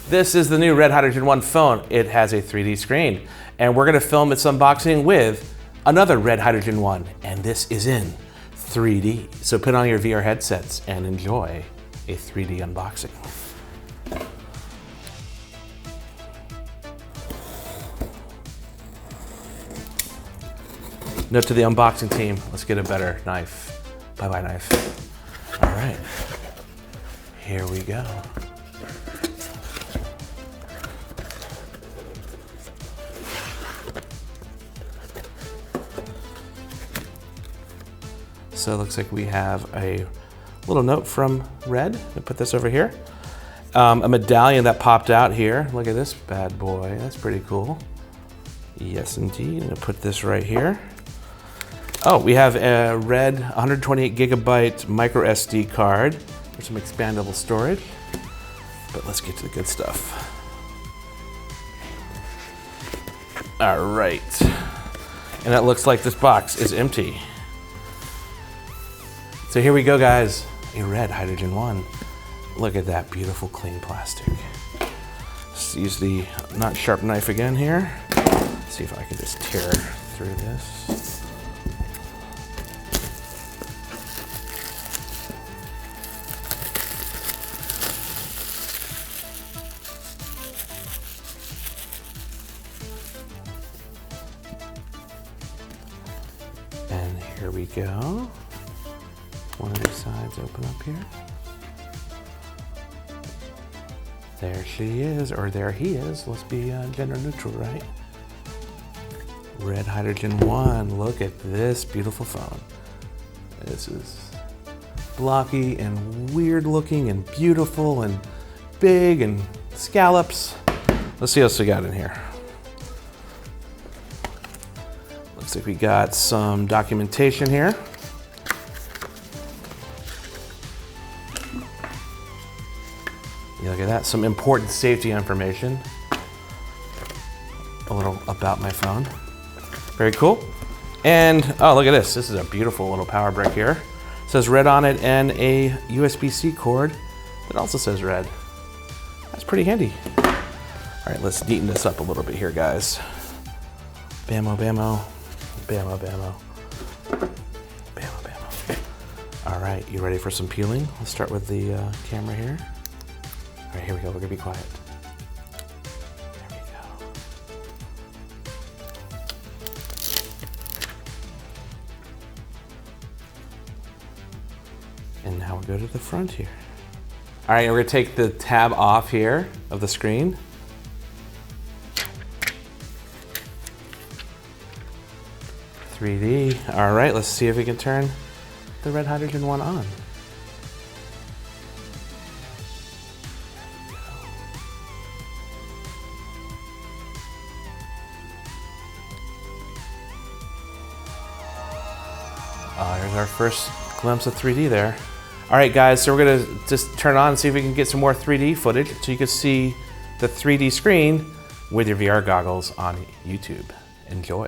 This is the new Red Hydrogen 1 phone. It has a 3D screen, and we're gonna film its unboxing with another Red Hydrogen 1, and this is in 3D. So put on your VR headsets and enjoy a 3D unboxing. Note to the unboxing team, let's get a better knife. Bye-bye knife. All right, here we go. So it looks like we have a little note from Red. I'll put this over here. A medallion that popped out here. Look at this bad boy, that's pretty cool. Yes, indeed, I'm gonna put this right here. Oh, we have a Red 128 gigabyte micro SD card for some expandable storage. But let's get to the good stuff. All right, and it looks like this box is empty. So here we go, guys, a Red Hydrogen 1. Look at that beautiful clean plastic. Let's use the not sharp knife again here. See if I can just tear through this. And here we go. One of these sides open up here. There she is, or there he is. Let's be gender neutral, right? Red Hydrogen 1, look at this beautiful phone. This is blocky and weird looking and beautiful and big and scallops. Let's see what else we got in here. Looks like we got some documentation here. Yeah, look at that, some important safety information. A little about my phone. Very cool. And, oh, look at this. This is a beautiful little power brick here. It says Red on it and a USB-C cord that also says Red. That's pretty handy. All right, let's neaten this up a little bit here, guys. Bammo, bammo, bammo, bammo. Bammo, bammo. All right, you ready for some peeling? Let's start with the camera here. All right, here we go, we're gonna be quiet. There we go. And now we'll go to the front here. All right, we're gonna take the tab off here of the screen. "3D." All right, let's see if we can turn the Red Hydrogen 1 on. Here's our first glimpse of 3D there. All right, guys, so we're gonna just turn on and see if we can get some more 3D footage so you can see the 3D screen with your VR goggles on YouTube. Enjoy.